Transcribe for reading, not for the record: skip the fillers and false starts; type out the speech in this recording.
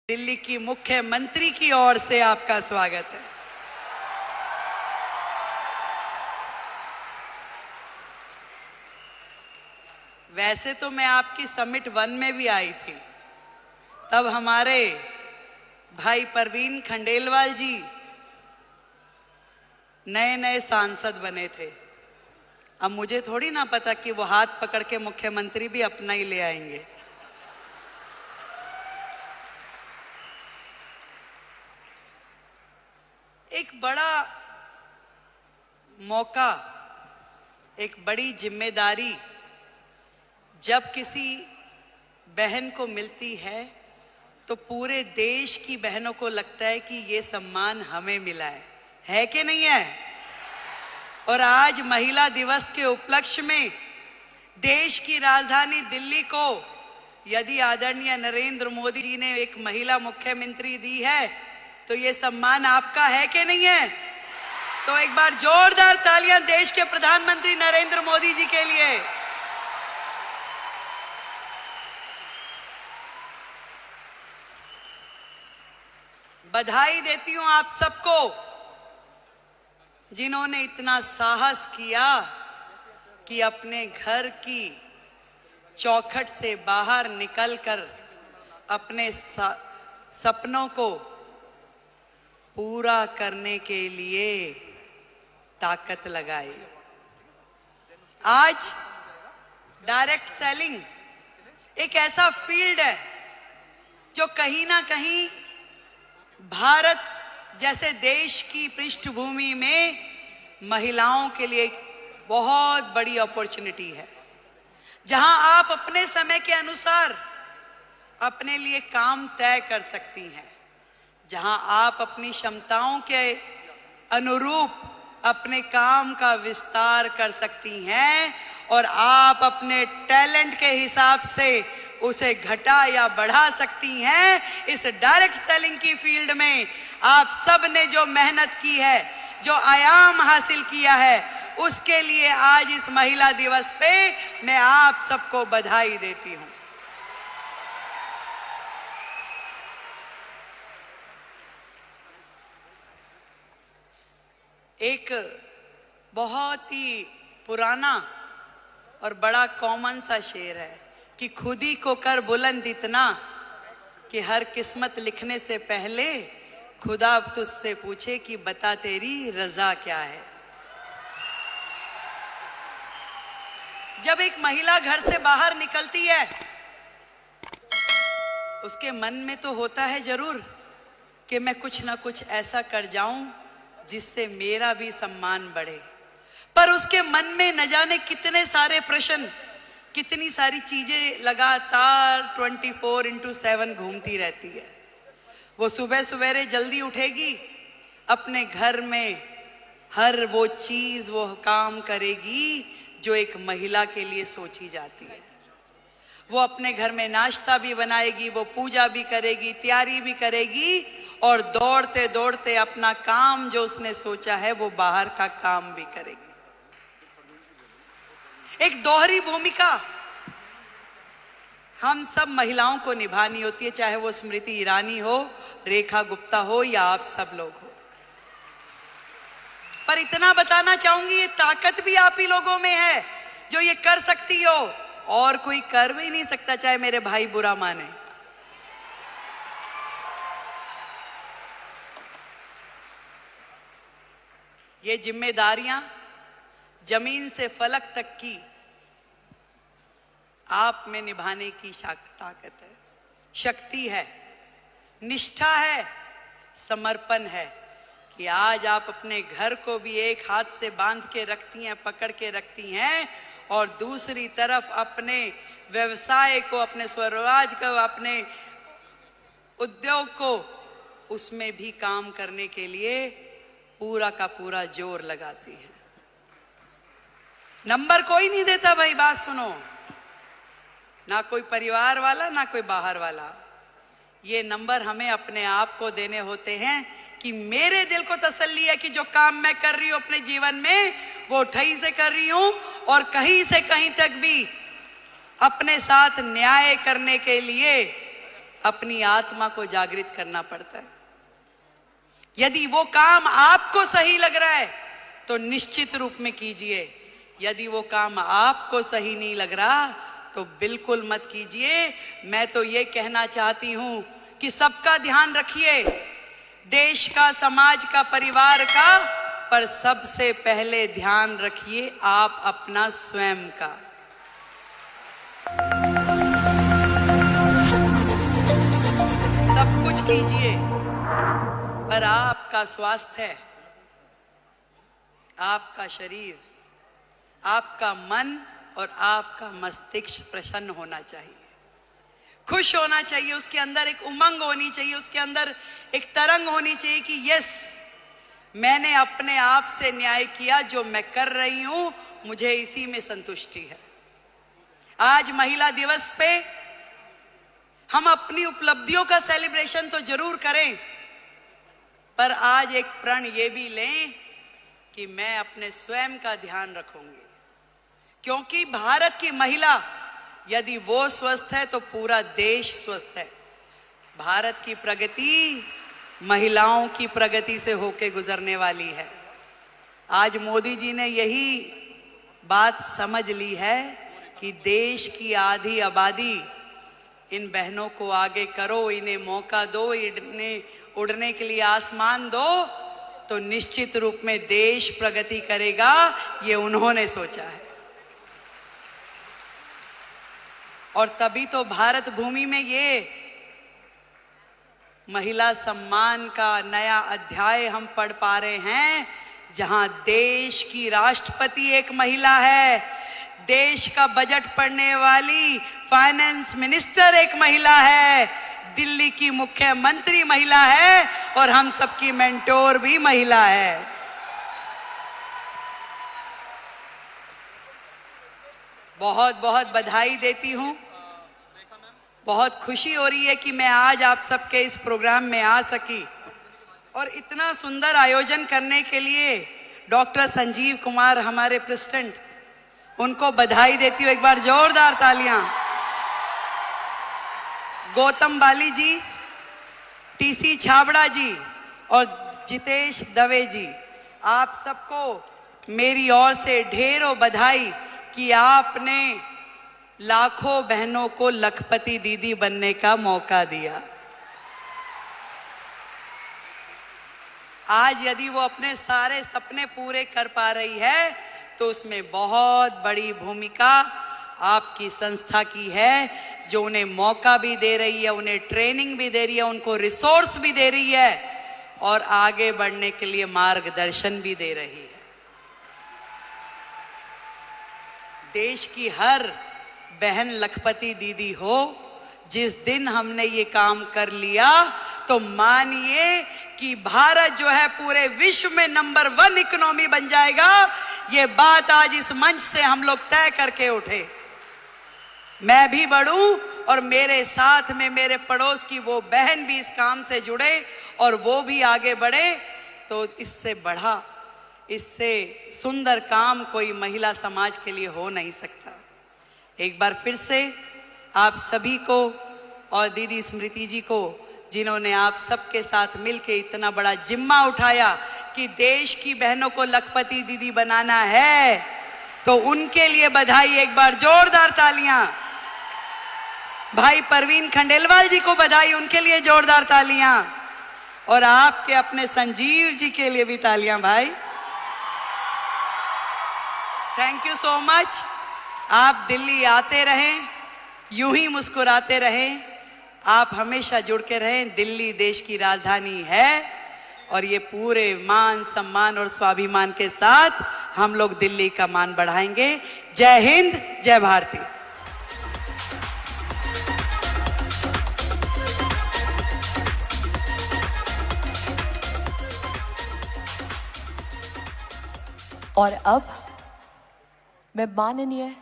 दिल्ली की मुख्यमंत्री की ओर से आपका स्वागत है। वैसे तो मैं आपकी समिट 1 में भी आई थी, तब हमारे भाई परवीन खंडेलवाल जी नए नए सांसद बने थे। अब मुझे थोड़ी ना पता कि वो हाथ पकड़ के मुख्यमंत्री भी अपना ही ले आएंगे। एक बड़ा मौका, एक बड़ी जिम्मेदारी जब किसी बहन को मिलती है तो पूरे देश की बहनों को लगता है कि ये सम्मान हमें मिला है कि नहीं है? और आज महिला दिवस के उपलक्ष्य में देश की राजधानी दिल्ली को यदि आदरणीय नरेंद्र मोदी जी ने एक महिला मुख्यमंत्री दी है तो ये सम्मान आपका है कि नहीं है? तो एक बार जोरदार तालियां देश के प्रधानमंत्री नरेंद्र मोदी जी के लिए। बधाई देती हूं आप सबको जिन्होंने इतना साहस किया कि अपने घर की चौखट से बाहर निकलकर अपने सपनों को पूरा करने के लिए ताकत लगाई। आज डायरेक्ट सेलिंग एक ऐसा फील्ड है जो कहीं ना कहीं भारत जैसे देश की पृष्ठभूमि में महिलाओं के लिए एक बहुत बड़ी अपॉर्चुनिटी है, जहां आप अपने समय के अनुसार अपने लिए काम तय कर सकती हैं, जहां आप अपनी क्षमताओं के अनुरूप अपने काम का विस्तार कर सकती हैं और आप अपने टैलेंट के हिसाब से उसे घटा या बढ़ा सकती हैं। इस डायरेक्ट सेलिंग की फील्ड में आप सब ने जो मेहनत की है, जो आयाम हासिल किया है, उसके लिए आज इस महिला दिवस पे मैं आप सबको बधाई देती हूं। एक बहुत ही पुराना और बड़ा कॉमन सा शेर है कि खुद ही को कर बुलंद इतना कि हर किस्मत लिखने से पहले खुदा तुझसे पूछे कि बता तेरी रजा क्या है। जब एक महिला घर से बाहर निकलती है उसके मन में तो होता है जरूर कि मैं कुछ ना कुछ ऐसा कर जाऊं जिससे मेरा भी सम्मान बढ़े, पर उसके मन में न जाने कितने सारे प्रश्न, कितनी सारी चीजें लगातार 24/7 घूमती रहती है। वो सुबह सवेरे जल्दी उठेगी, अपने घर में हर वो चीज, वो काम करेगी जो एक महिला के लिए सोची जाती है। वो अपने घर में नाश्ता भी बनाएगी, वो पूजा भी करेगी, तैयारी भी करेगी और दौड़ते दौड़ते अपना काम जो उसने सोचा है वो बाहर का काम भी करेगी। एक दोहरी भूमिका हम सब महिलाओं को निभानी होती है, चाहे वो स्मृति ईरानी हो, रेखा गुप्ता हो या आप सब लोग हो। पर इतना बताना चाहूंगी, ये ताकत भी आप ही लोगों में है जो ये कर सकती हो, और कोई कर भी नहीं सकता, चाहे मेरे भाई बुरा माने। ये जिम्मेदारियां जमीन से फलक तक की आप में निभाने की ताकत है, शक्ति है, निष्ठा है, समर्पण है कि आज आप अपने घर को भी एक हाथ से बांध के रखती हैं, पकड़ के रखती हैं, और दूसरी तरफ अपने व्यवसाय को, अपने स्वरोजगार को, अपने उद्योग को, उसमें भी काम करने के लिए पूरा का पूरा जोर लगाती है। नंबर कोई नहीं देता भाई, बात सुनो, ना कोई परिवार वाला ना कोई बाहर वाला। ये नंबर हमें अपने आप को देने होते हैं कि मेरे दिल को तसल्ली है कि जो काम मैं कर रही हूं अपने जीवन में वो ठही से कर रही हूं और कहीं से कहीं तक भी अपने साथ न्याय करने के लिए अपनी आत्मा को जागृत करना पड़ता है। यदि वो काम आपको सही लग रहा है तो निश्चित रूप में कीजिए, यदि वो काम आपको सही नहीं लग रहा तो बिल्कुल मत कीजिए। मैं तो ये कहना चाहती हूं कि सबका ध्यान रखिए, देश का, समाज का, परिवार का, पर सबसे पहले ध्यान रखिए आप अपना स्वयं का। सब कुछ कीजिए पर आपका स्वास्थ्य, आपका शरीर, आपका मन और आपका मस्तिष्क प्रसन्न होना चाहिए, खुश होना चाहिए, उसके अंदर एक उमंग होनी चाहिए, उसके अंदर एक तरंग होनी चाहिए कि यस, मैंने अपने आप से न्याय किया, जो मैं कर रही हूं मुझे इसी में संतुष्टि है। आज महिला दिवस पे हम अपनी उपलब्धियों का सेलिब्रेशन तो जरूर करें, पर आज एक प्रण ये भी लें कि मैं अपने स्वयं का ध्यान रखूंगी, क्योंकि भारत की महिला यदि वो स्वस्थ है तो पूरा देश स्वस्थ है। भारत की प्रगति महिलाओं की प्रगति से होके गुजरने वाली है। आज मोदी जी ने यही बात समझ ली है कि देश की आधी आबादी, इन बहनों को आगे करो, इन्हें मौका दो, इन्हें उड़ने के लिए आसमान दो, तो निश्चित रूप में देश प्रगति करेगा। ये उन्होंने सोचा है और तभी तो भारत भूमि में ये महिला सम्मान का नया अध्याय हम पढ़ पा रहे हैं, जहां देश की राष्ट्रपति एक महिला है, देश का बजट पढ़ने वाली फाइनेंस मिनिस्टर एक महिला है, दिल्ली की मुख्यमंत्री महिला है और हम सबकी मेंटोर भी महिला है। बहुत बहुत बधाई देती हूं, बहुत खुशी हो रही है कि मैं आज आप सबके इस प्रोग्राम में आ सकी और इतना सुंदर आयोजन करने के लिए डॉक्टर संजीव कुमार हमारे प्रेसिडेंट, उनको बधाई देती हूँ। एक बार जोरदार तालियां। गौतम बाली जी, टीसी छाबड़ा जी और जितेश दवे जी, आप सबको मेरी ओर से ढेरों बधाई कि आपने लाखों बहनों को लखपति दीदी बनने का मौका दिया। आज यदि वो अपने सारे सपने पूरे कर पा रही है तो उसमें बहुत बड़ी भूमिका आपकी संस्था की है, जो उन्हें मौका भी दे रही है, उन्हें ट्रेनिंग भी दे रही है, उनको रिसोर्स भी दे रही है और आगे बढ़ने के लिए मार्गदर्शन भी दे रही है। देश की हर बहन लखपति दीदी हो। जिस दिन हमने ये काम कर लिया तो मानिए कि भारत जो है पूरे विश्व में नंबर 1 इकोनॉमी बन जाएगा। ये बात आज इस मंच से हम लोग तय करके उठे। मैं भी बढ़ूं और मेरे साथ में मेरे पड़ोस की वो बहन भी इस काम से जुड़े और वो भी आगे बढ़े, तो इससे बढ़ा, इससे सुंदर काम कोई महिला समाज के लिए हो नहीं सकता। एक बार फिर से आप सभी को और दीदी स्मृति जी को, जिन्होंने आप सबके साथ मिलके इतना बड़ा जिम्मा उठाया कि देश की बहनों को लखपति दीदी बनाना है, तो उनके लिए बधाई। एक बार जोरदार तालियां। भाई परवीन खंडेलवाल जी को बधाई, उनके लिए जोरदार तालियां। और आपके अपने संजीव जी के लिए भी तालियां भाई। Thank you so much. आप दिल्ली आते रहें, यूं ही मुस्कुराते रहें, आप हमेशा जुड़ के रहें। दिल्ली देश की राजधानी है और ये पूरे मान सम्मान और स्वाभिमान के साथ हम लोग दिल्ली का मान बढ़ाएंगे। जय हिंद, जय भारती। और अब मैं माननीय